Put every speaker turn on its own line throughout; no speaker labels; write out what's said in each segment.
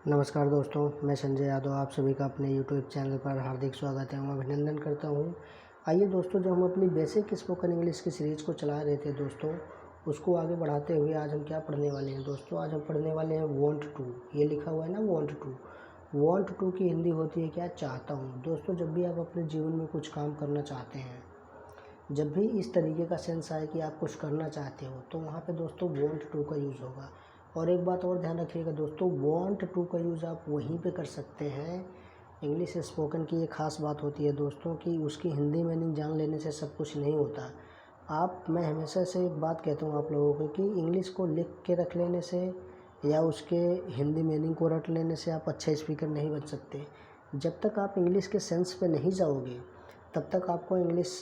नमस्कार दोस्तों, मैं संजय यादव आप सभी का अपने यूट्यूब चैनल पर हार्दिक स्वागत एवं अभिनंदन करता हूं। आइए दोस्तों, जो हम अपनी बेसिक स्पोकन इंग्लिश की सीरीज़ को चला रहे थे दोस्तों, उसको आगे बढ़ाते हुए आज हम क्या पढ़ने वाले हैं दोस्तों। आज हम पढ़ने वाले हैं वांट टू। ये लिखा हुआ है ना, वांट टू की हिंदी होती है क्या? चाहता हूँ। दोस्तों, जब भी आप अपने जीवन में कुछ काम करना चाहते हैं, जब भी इस तरीके का सेंस आए कि आप कुछ करना चाहते हो, तो वहाँ पे दोस्तों वांट टू का यूज़ होगा। और एक बात और ध्यान रखिएगा दोस्तों, वांट टू का यूज़ आप वहीं पे कर सकते हैं। इंग्लिश स्पोकन की ये ख़ास बात होती है दोस्तों कि उसकी हिंदी मीनिंग जान लेने से सब कुछ नहीं होता। मैं हमेशा से एक बात कहता हूँ आप लोगों को कि इंग्लिश को लिख के रख लेने से या उसके हिंदी मीनिंग को रट लेने से आप अच्छा स्पीकर नहीं बन सकते। जब तक आप इंग्लिश के सेंस पे नहीं जाओगे, तब तक आपको इंग्लिश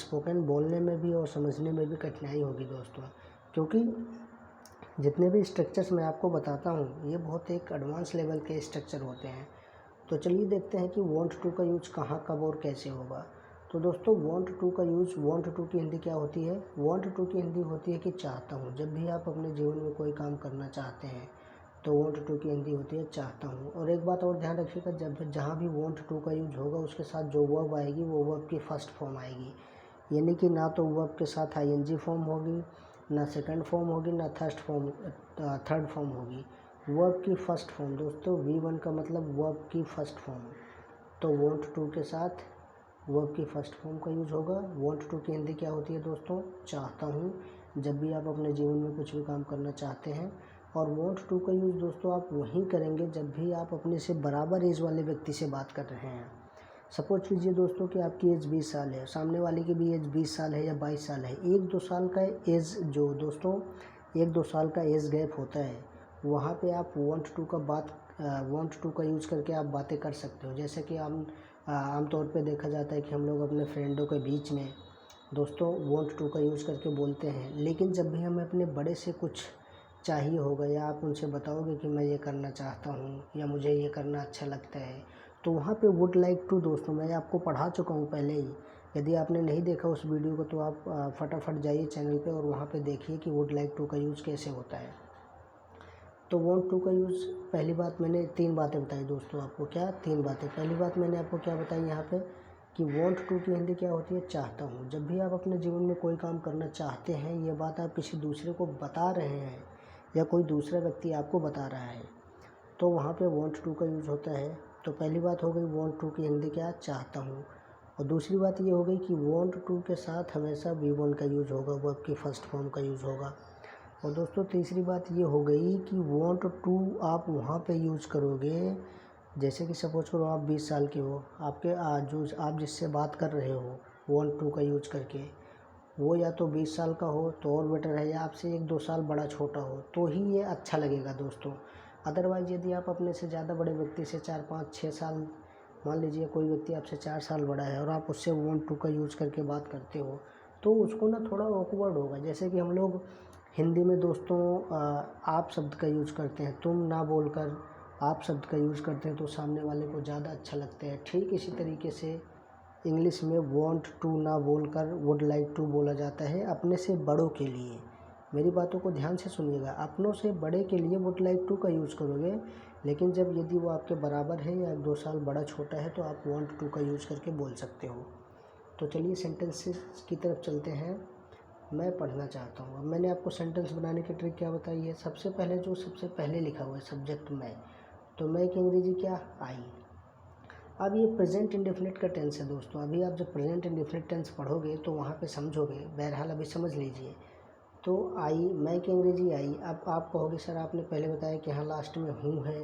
स्पोकन बोलने में भी और समझने में भी कठिनाई होगी दोस्तों। क्योंकि जितने भी स्ट्रक्चर्स मैं आपको बताता हूँ, ये बहुत एक एडवांस लेवल के स्ट्रक्चर होते हैं। तो चलिए देखते हैं कि वांट टू का यूज़ कहाँ, कब और कैसे होगा। तो दोस्तों, वांट टू का यूज़, वांट टू की हिंदी क्या होती है? वांट टू की हिंदी होती है कि चाहता हूँ। जब भी आप अपने जीवन में कोई काम करना चाहते हैं, तो वांट टू की हिंदी होती है चाहता हूँ। और एक बात और ध्यान रखिएगा, जब जहाँ भी वांट टू का यूज होगा, उसके साथ जो वर्ब आएगी वो वर्ब की फर्स्ट फॉर्म आएगी। यानी कि ना तो वर्ब के साथ आईएनजी फॉर्म होगी, ना सेकंड फॉर्म होगी, ना थर्ड फॉर्म होगी। वर्ब की फर्स्ट फॉर्म दोस्तों, V1 का मतलब वर्ब की फर्स्ट फॉर्म। तो वांट टू के साथ वर्ब की फर्स्ट फॉर्म का यूज़ होगा। वांट टू की हिंदी क्या होती है दोस्तों? चाहता हूँ। जब भी आप अपने जीवन में कुछ भी काम करना चाहते हैं। और वांट टू का यूज़ दोस्तों आप वहीं करेंगे जब भी आप अपने से बराबर एज वाले व्यक्ति से बात कर रहे हैं। सपोज कीजिए दोस्तों कि आपकी एज 20 साल है, सामने वाले की भी एज 20 साल है या 22 साल है। 1-2 साल का एज, जो दोस्तों 1-2 साल का एज गैप होता है, वहाँ पे आप वांट टू का यूज़ करके आप बातें कर सकते हो। जैसे कि आमतौर पे देखा जाता है कि हम लोग अपने फ्रेंडों के बीच में दोस्तों वांट टू का यूज़ करके बोलते हैं। लेकिन जब भी हमें अपने बड़े से कुछ चाहिए होगा या आप उनसे बताओगे कि मैं ये करना चाहता हूँ या मुझे ये करना अच्छा लगता है, तो वहाँ पे वुड लाइक टू दोस्तों मैं आपको पढ़ा चुका हूँ पहले ही। यदि आपने नहीं देखा उस वीडियो को, तो आप फटाफट जाइए चैनल पे और वहाँ पे देखिए कि वुड लाइक टू का यूज़ कैसे होता है। तो वांट टू का यूज़, पहली बात मैंने 3 बातें बताई दोस्तों आपको। क्या 3 बातें? पहली बात मैंने आपको क्या बताई यहाँ पे कि वांट टू की हिंदी क्या होती है? चाहता हूँ। जब भी आप अपने जीवन में कोई काम करना चाहते हैं, ये बात आप किसी दूसरे को बता रहे हैं या कोई दूसरा व्यक्ति आपको बता रहा है, तो वहाँ पे वांट टू का यूज़ होता है। तो पहली बात हो गई वांट टू की हिंदी क्या? चाहता हूँ। और दूसरी बात ये हो गई कि वांट टू के साथ हमेशा V1 का यूज़ होगा, वर्ब की फर्स्ट फॉर्म का यूज़ होगा। और दोस्तों तीसरी बात ये हो गई कि वांट टू आप वहाँ पे यूज़ करोगे, जैसे कि सपोज करो आप 20 साल के हो, आपके जो आप जिससे बात कर रहे हो वांट टू का यूज़ करके, वो या तो 20 साल का हो तो और बेटर है, या आपसे 1-2 साल बड़ा छोटा हो तो ही ये अच्छा लगेगा दोस्तों। अदरवाइज़ यदि आप अपने से ज़्यादा बड़े व्यक्ति से 4-5-6 साल, मान लीजिए कोई व्यक्ति आपसे 4 साल बड़ा है और आप उससे वांट टू का यूज़ करके बात करते हो, तो उसको ना थोड़ा ऑकवर्ड होगा। जैसे कि हम लोग हिंदी में दोस्तों आप शब्द का यूज़ करते हैं, तुम ना बोलकर आप शब्द का यूज़ करते हैं, तो सामने वाले को ज़्यादा अच्छा लगता है। ठीक इसी तरीके से इंग्लिश में वांट टू ना बोलकर वुड लाइक टू बोला जाता है अपने से बड़ों के लिए। मेरी बातों को ध्यान से सुनिएगा, अपनों से बड़े के लिए वुड लाइक टू का यूज़ करोगे, लेकिन जब यदि वो आपके बराबर है या 1-2 साल बड़ा छोटा है, तो आप वांट टू का यूज़ करके बोल सकते हो। तो चलिए सेंटेंसेस की तरफ चलते हैं। मैं पढ़ना चाहता हूँ। अब मैंने आपको सेंटेंस बनाने की ट्रिक क्या बताई है? सबसे पहले लिखा हुआ है सब्जेक्ट मैं, तो मैं की अंग्रेजी क्या? आई। अब ये प्रेजेंट इंडेफिनिट का टेंस है दोस्तों। अभी आप जब प्रेजेंट इंडेफिनिट टेंस पढ़ोगे तो वहाँ पे समझोगे। बहरहाल अभी समझ लीजिए। तो आई, मैं की अंग्रेजी आई। अब आप कहोगे सर आपने पहले बताया कि हाँ लास्ट में हूँ है,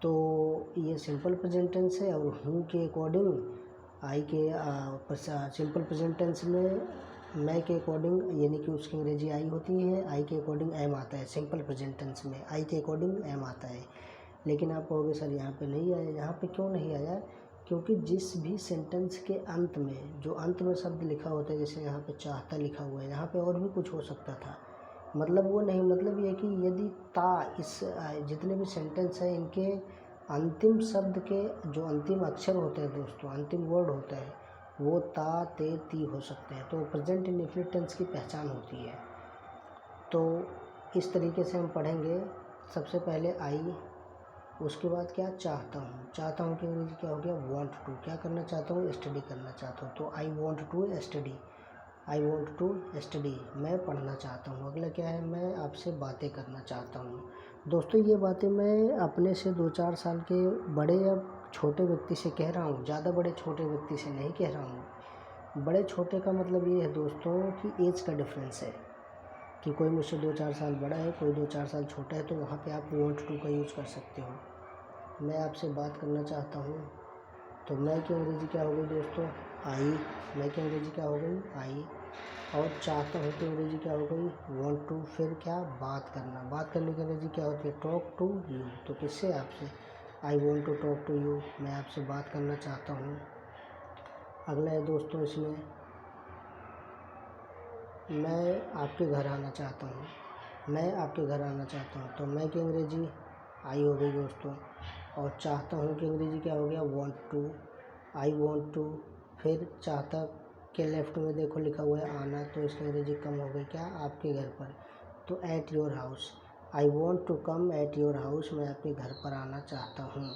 तो ये सिंपल प्रेजेंट टेंस है और हूँ के अकॉर्डिंग आई के सिंपल प्रेजेंट टेंस में मैं के अकॉर्डिंग यानी कि उसकी अंग्रेजी आई होती है, आई के अकॉर्डिंग एम आता है। सिंपल प्रेजेंट टेंस में आई के अकॉर्डिंग एम आता है। लेकिन आप कहोगे सर यहाँ पे नहीं आया। यहाँ पे क्यों नहीं आया? क्योंकि जिस भी सेंटेंस के अंत में जो अंत में शब्द लिखा होता है, जैसे यहाँ पे चाहता लिखा हुआ है, यहाँ पे और भी कुछ हो सकता था, मतलब वो नहीं, मतलब ये कि यदि जितने भी सेंटेंस हैं इनके अंतिम शब्द के जो अंतिम अक्षर होते हैं दोस्तों, अंतिम वर्ड होता है, वो ता, ते, ती हो सकते हैं। तो प्रेजेंट इंडेफिनिट टेंस की पहचान होती है। तो इस तरीके से हम पढ़ेंगे। सबसे पहले आई, उसके बाद क्या, चाहता हूँ। चाहता हूँ की अंग्रेजी क्या हो गया, वांट टू। क्या करना चाहता हूँ, स्टडी करना चाहता हूँ। तो I want to study, I want to study, मैं पढ़ना चाहता हूँ। अगला क्या है, मैं आपसे बातें करना चाहता हूँ। दोस्तों ये बातें मैं अपने से 2-4 साल के बड़े या छोटे व्यक्ति से कह रहा हूँ, ज़्यादा बड़े छोटे व्यक्ति से नहीं कह रहा हूँ। बड़े छोटे का मतलब ये है दोस्तों कि एज का डिफरेंस है, कि कोई मुझसे 2-4 साल बड़ा है, कोई 2-4 साल छोटा है, तो वहाँ पे आप वॉन्ट टू का यूज़ कर सकते हो। मैं आपसे बात करना चाहता हूँ, तो मैं की अंग्रेजी क्या हो गई दोस्तों, आई। मैं की अंग्रेजी क्या हो गई, आई। और चाहता हूँ की अंग्रेजी क्या हो गई, वांट टू। फिर क्या, बात करना। बात करने की अंग्रेजी क्या होती है, टॉक टू यू। तो किससे, आपसे। I want to talk to you, मैं आपसे बात करना चाहता हूँ। अगला है दोस्तों इसमें, मैं आपके घर आना चाहता हूँ। मैं आपके घर आना चाहता हूँ, तो मैं की अंग्रेजी आई हो गई दोस्तों। और चाहता हूँ की अंग्रेजी क्या हो गया, want to. I want to. फिर चाहता के लेफ्ट में देखो लिखा हुआ है आना, तो इसकी अंग्रेजी कम हो गई क्या, आपके घर पर। तो at your house, I want to come at your house, मैं आपके घर पर आना चाहता हूँ।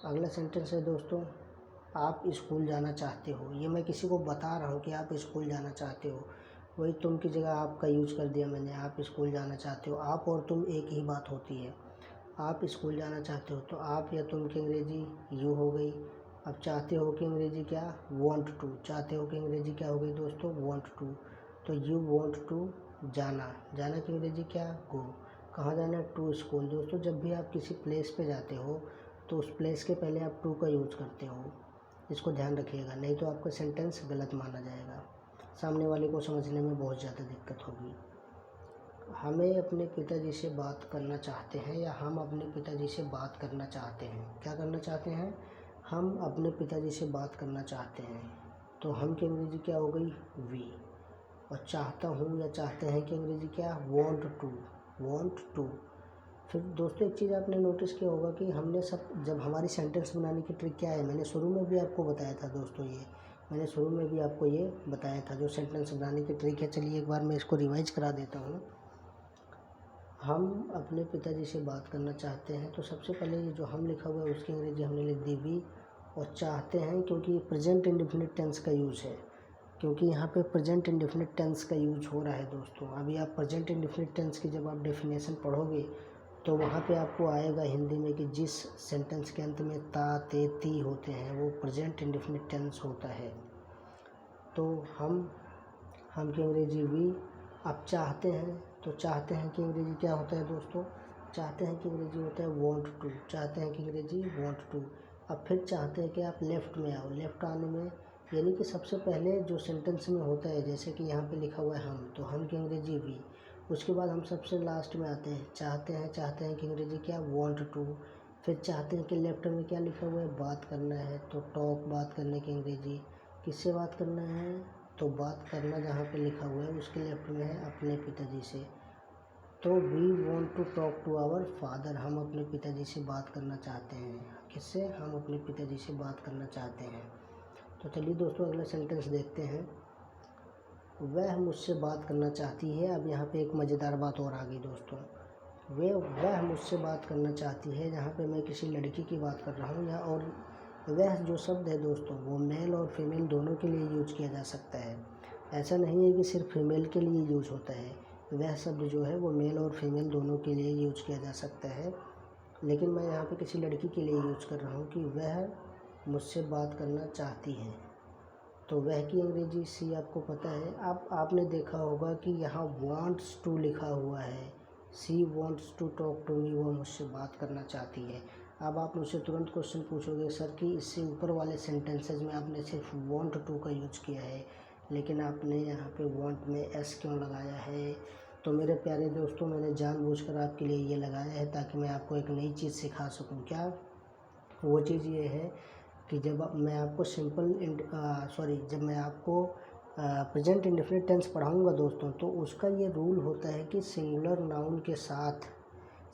अगला सेंटेंस है दोस्तों, आप स्कूल जाना चाहते हो। ये मैं किसी को बता रहा हूँ कि आप स्कूल जाना चाहते हो, वही तुम की जगह आपका यूज कर दिया मैंने, आप स्कूल जाना चाहते हो। आप और तुम एक ही बात होती है। आप स्कूल जाना चाहते हो, तो आप या तुम की अंग्रेजी यू हो गई। अब चाहते हो की अंग्रेजी क्या, वांट टू। चाहते हो की अंग्रेजी क्या हो गई दोस्तों, वांट टू। तो यू वांट टू जाना। जाना की अंग्रेजी क्या, गो। कहाँ जाना है, टू स्कूल। दोस्तों जब भी आप किसी प्लेस पे जाते हो तो उस प्लेस के पहले आप टू का यूज़ करते हो, इसको ध्यान रखिएगा, नहीं तो आपका सेंटेंस गलत माना जाएगा, सामने वाले को समझने में बहुत ज़्यादा दिक्कत होगी। हमें अपने पिताजी से बात करना चाहते हैं, या हम अपने पिताजी से बात करना चाहते हैं। क्या करना चाहते हैं, हम अपने पिताजी से बात करना चाहते हैं। तो हम की अंग्रेजी क्या हो गई, वी। और चाहता हूँ या चाहते हैं की अंग्रेजी क्या, वॉन्ट टू। Want to. फिर दोस्तों एक चीज़ आपने नोटिस किया होगा कि हमने सब, जब हमारी सेंटेंस बनाने की ट्रिक क्या है, मैंने शुरू में भी आपको बताया था दोस्तों, ये मैंने शुरू में भी आपको ये बताया था जो सेंटेंस बनाने की ट्रिक है। चलिए एक बार मैं इसको रिवाइज करा देता हूँ। हम अपने पिताजी से बात करना चाहते हैं, तो सबसे पहले ये जो हम लिखा हुआ है उसकी अंग्रेजी हमने लिख दी वी। और चाहते हैं क्योंकि प्रेजेंट इंडेफिनिट टेंस का यूज़ है, क्योंकि यहाँ पे प्रेजेंट इंडेफिनिट टेंस का यूज हो रहा है दोस्तों। अभी आप प्रेजेंट इंडेफिनिट टेंस की जब आप डेफिनेशन पढ़ोगे तो वहाँ पे आपको आएगा हिंदी में कि जिस सेंटेंस के अंत में ता ते ती होते हैं वो प्रेजेंट इंडेफिनिट टेंस होता है। तो हम की अंग्रेजी वी। अब चाहते हैं, तो चाहते हैं कि अंग्रेजी क्या होता है दोस्तों, चाहते हैं कि अंग्रेजी होता है वांट टू। चाहते हैं कि अंग्रेजी वांट टू। अब फिर चाहते हैं कि आप लेफ़्ट में आओ। लेफ़्ट आने में यानी कि सबसे पहले जो सेंटेंस में होता है, जैसे कि यहाँ पे लिखा हुआ है हम, तो हम की अंग्रेजी वी। उसके बाद हम सबसे लास्ट में आते हैं, चाहते हैं कि अंग्रेजी क्या, वांट टू। फिर चाहते हैं कि लेफ्ट में क्या लिखा हुआ है, बात करना है, तो टॉक। बात करने की अंग्रेजी, किससे बात करना है, तो बात करना जहाँ पे लिखा हुआ है उसके लेफ्ट में है अपने पिताजी से। तो we want to talk to our father, हम अपने पिताजी से बात करना चाहते हैं। किससे, हम अपने पिताजी से बात करना चाहते हैं। तो चलिए दोस्तों अगला सेंटेंस देखते हैं। वह मुझसे बात करना चाहती है। अब यहाँ पे एक मज़ेदार बात और आ गई दोस्तों। वह मुझसे बात करना चाहती है, जहाँ पे मैं किसी लड़की की बात कर रहा हूँ, या और वह जो शब्द है दोस्तों वो मेल और फीमेल दोनों के लिए यूज किया जा सकता है। ऐसा नहीं है कि सिर्फ फीमेल के लिए यूज होता है। वह शब्द जो है वो मेल और फीमेल दोनों के लिए यूज किया जा सकता है, लेकिन मैं यहाँ पे किसी लड़की के लिए यूज कर रहा हूँ कि वह मुझसे बात करना चाहती है। तो वह की अंग्रेजी सी आपको पता है। अब आपने देखा होगा कि यहाँ वांट्स टू लिखा हुआ है, she wants to talk to me, वो मुझसे बात करना चाहती है। अब आप मुझसे तुरंत क्वेश्चन पूछोगे सर कि इससे ऊपर वाले सेंटेंसेज में आपने सिर्फ वांट टू का यूज किया है, लेकिन आपने यहाँ पे वांट में एस क्यों लगाया है। तो मेरे प्यारे दोस्तों, मैंने जानबूझकर आपके लिए ये लगाया है ताकि मैं आपको एक नई चीज़ सिखा सकूँ। क्या वो चीज़ ये है कि जब मैं आपको प्रेजेंट इंडेफिनिट टेंस पढ़ाऊँगा दोस्तों, तो उसका ये रूल होता है कि सिंगुलर नाउन के साथ,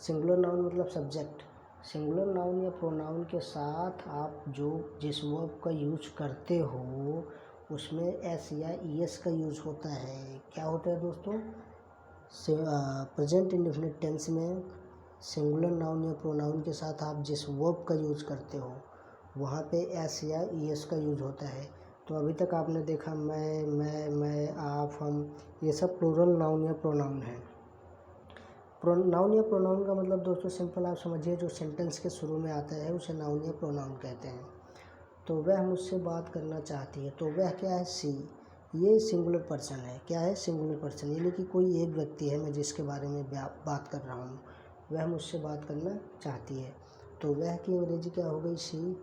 सिंगुलर नाउन मतलब सब्जेक्ट, सिंगुलर नाउन या प्रोनाउन के साथ आप जो जिस वर्ब का यूज करते हो उसमें एस या ई एस का यूज़ होता है। क्या होता है दोस्तों, प्रेजेंट इंडेफिनिट टेंस में सिंगुलर नाउन या प्रोनाउन के साथ आप जिस वर्ब का यूज़ करते हो वहाँ पे एस या ईएस का यूज़ होता है। तो अभी तक आपने देखा मैं, आप, हम, ये सब प्लूरल नाउन या प्रोनाउन है। नाउन या प्रोनाउन का मतलब दोस्तों सिंपल आप समझिए, जो सेंटेंस के शुरू में आता है उसे नाउन या प्रोनाउन कहते हैं। तो वह मुझसे बात करना चाहती है, तो वह क्या है, सी, ये सिंगुलर पर्सन है। क्या है, सिंगुलर पर्सन, यानी कि कोई एक व्यक्ति है, मैं जिसके बारे में बात कर रहा हूँ। वह मुझसे बात करना चाहती है, तो वह की अंग्रेजी क्या हो गई, सी,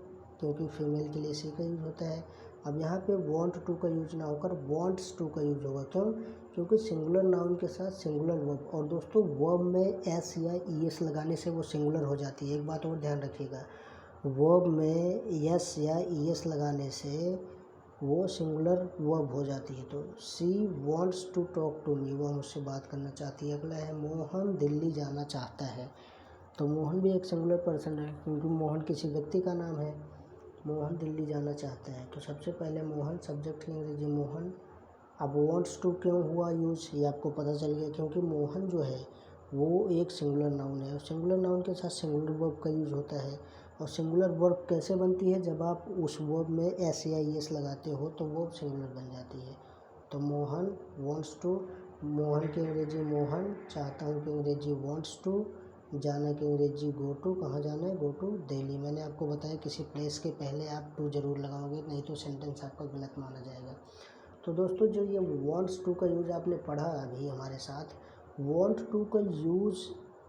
क्योंकि फीमेल के लिए सी का यूज़ होता है। अब यहाँ पे वांट टू का यूज ना होकर वांट्स टू का यूज होगा। क्यों, क्योंकि सिंगुलर नाउन के साथ सिंगुलर वर्ब, और दोस्तों वर्ब में एस या ईएस लगाने से वो सिंगुलर हो जाती है। एक बात और ध्यान रखिएगा, वर्ब में एस या ईएस लगाने से वो सिंगुलर वर्ब हो जाती है। तो she wants to talk to me, वह मुझसे बात करना चाहती है। अगला है मोहन दिल्ली जाना चाहता है, तो मोहन भी एक सिंगुलर पर्सन है, क्योंकि मोहन किसी व्यक्ति का नाम है। मोहन दिल्ली जाना चाहता है, तो सबसे पहले मोहन, सब्जेक्ट की अंग्रेजी मोहन। अब वॉन्ट्स टू क्यों हुआ यूज़, ये आपको पता चल गया, क्योंकि मोहन जो है वो एक सिंगुलर नाउन है, और सिंगुलर नाउन के साथ सिंगुलर वर्ब का यूज़ होता है। और सिंगुलर वर्ब कैसे बनती है, जब आप उस वर्ब में एस या ईएस लगाते हो तो वो सिंगुलर बन जाती है। तो मोहन वॉन्ट्स टू, मोहन की अंग्रेजी मोहन, चाहता हूँ की अंग्रेजी वॉन्ट्स टू, जाना की अंग्रेजी गो टू, कहाँ जाना है, गो टू दिल्ली। मैंने आपको बताया किसी प्लेस के पहले आप टू ज़रूर लगाओगे, नहीं तो सेंटेंस आपका गलत माना जाएगा। तो दोस्तों जो ये वॉन्ट्स टू का यूज़ आपने पढ़ा अभी हमारे साथ, वॉन्ट टू का यूज़,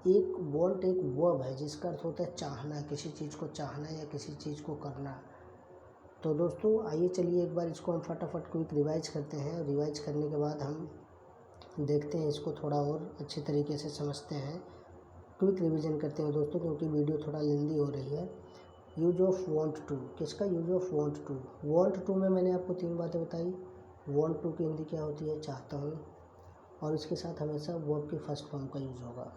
एक वॉन्ट एक वर्ब है जिसका अर्थ होता है चाहना, किसी चीज़ को चाहना या किसी चीज़ को करना। तो दोस्तों आइए चलिए एक बार इसको हम फटाफट क्विक रिवाइज करते हैं। रिवाइज करने के बाद हम देखते हैं इसको थोड़ा और अच्छे तरीके से समझते हैं। क्विक रिवीजन करते हैं दोस्तों, क्योंकि वीडियो थोड़ा लेंदी हो रही है। यूज ऑफ वॉन्ट टू, किसका use of want to, want to में मैंने आपको 3 बातें बताई। वॉन्ट टू की हिंदी क्या होती है, चाहता हूँ, और इसके साथ हमेशा वर्ब के फर्स्ट फॉर्म का यूज़ होगा।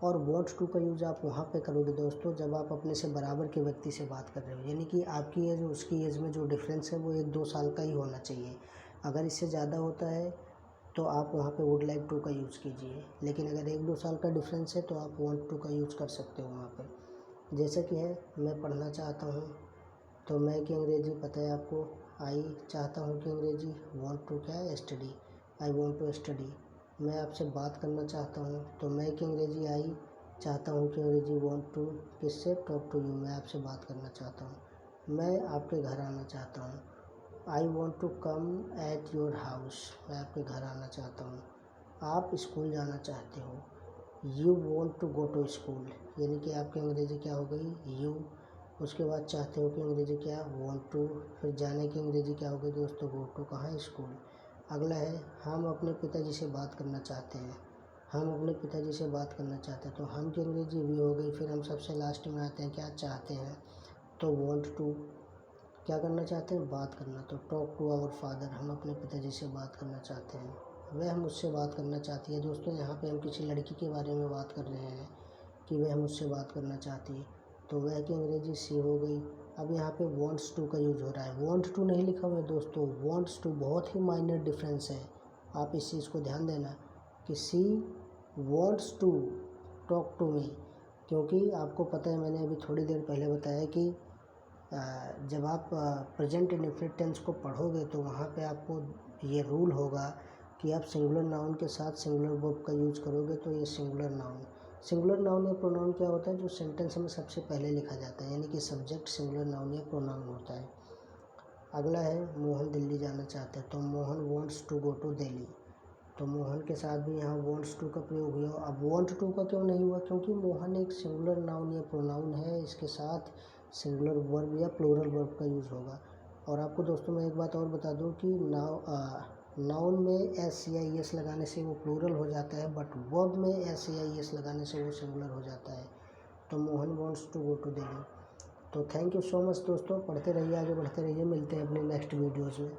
और वॉन्ट टू का यूज़ आप वहाँ पे करोगे दोस्तों जब आप अपने से बराबर के व्यक्ति से बात कर रहे हो, यानी कि आपकी एज और उसकी एज में जो डिफरेंस है वो 1-2 साल का ही होना चाहिए। अगर इससे ज़्यादा होता है तो आप वहाँ पे वुड लाइक टू का यूज़ कीजिए, लेकिन अगर 1-2 साल का डिफरेंस है तो आप वॉन्ट टू का यूज़ कर सकते हो वहाँ पे। जैसे कि है, मैं पढ़ना चाहता हूँ, तो मैं की अंग्रेजी पता है आपको, आई, चाहता हूँ की अंग्रेजी वॉन्ट टू क्या है, study, I want to study. मैं आपसे बात करना चाहता हूँ, तो मैं की अंग्रेजी आई, चाहता हूँ की अंग्रेजी वॉन्ट टू, किससे, टॉक टू यू, मैं आपसे बात करना चाहता हूँ। मैं आपके घर आना चाहता हूँ, I want to come at your house, मैं आपके घर आना चाहता हूँ। आप स्कूल जाना चाहते हो, you want to go to school, यानी कि आपकी अंग्रेजी क्या हो गई, यू। उसके बाद चाहते हो कि अंग्रेजी क्या, वॉन्ट टू। फिर जाने की अंग्रेजी क्या हो गई दोस्तों, गो टू, कहाँ, स्कूल। अगला है, हम अपने पिताजी से बात करना चाहते हैं, हम अपने पिताजी से बात करना चाहते हैं, तो हम की अंग्रेजी वी हो गई। फिर हम सबसे लास्ट में आते हैं क्या, चाहते हैं, तो वॉन्ट टू, क्या करना चाहते हैं, बात करना, तो टॉक टू आवर फादर, हम अपने पिताजी से बात करना चाहते हैं। वह मुझसे बात करना चाहती है, दोस्तों यहाँ पे हम किसी लड़की के बारे में बात कर रहे हैं कि वह मुझसे बात करना चाहती है, तो वह की अंग्रेजी सी हो गई। अब यहाँ पे वॉन्ट्स टू का यूज़ हो रहा है, वॉन्ट टू नहीं लिखा हुआ है दोस्तों, वॉन्ट्स टू, बहुत ही माइनर डिफरेंस है, आप इस चीज़ को ध्यान देना कि she wants to talk to me, क्योंकि आपको पता है मैंने अभी थोड़ी देर पहले बताया कि जब आप प्रेजेंट इंडेफिनिट टेंस को पढ़ोगे तो वहाँ पे आपको ये रूल होगा कि आप सिंगुलर नाउन के साथ सिंगुलर वर्ब का यूज़ करोगे तो ये सिंगुलर नाउन या प्रोनाउन क्या होता है, जो सेंटेंस में सबसे पहले लिखा जाता है, यानी कि सब्जेक्ट सिंगुलर नाउन या प्रोनाउन होता है। अगला है, मोहन दिल्ली जाना चाहते हैं, तो Mohan wants to go to Delhi, तो मोहन के साथ भी यहाँ वॉन्ट्स टू का प्रयोग हुआ। अब वॉन्ट टू का क्यों नहीं हुआ, क्योंकि मोहन एक सिंगुलर नाउन या प्रोनाउन है, इसके साथ सिंगुलर वर्ब या प्लूरल वर्ब का यूज़ होगा। और आपको दोस्तों मैं एक बात और बता दूं कि नाउन में एस या ईएस लगाने से वो प्लूरल हो जाता है, बट वर्ब में एस या ईएस लगाने से वो सिंगुलर हो जाता है। तो Mohan wants to go to Delhi. तो थैंक यू सो मच दोस्तों, पढ़ते रहिए, आगे बढ़ते रहिए, मिलते हैं अपने नेक्स्ट वीडियोज़ में।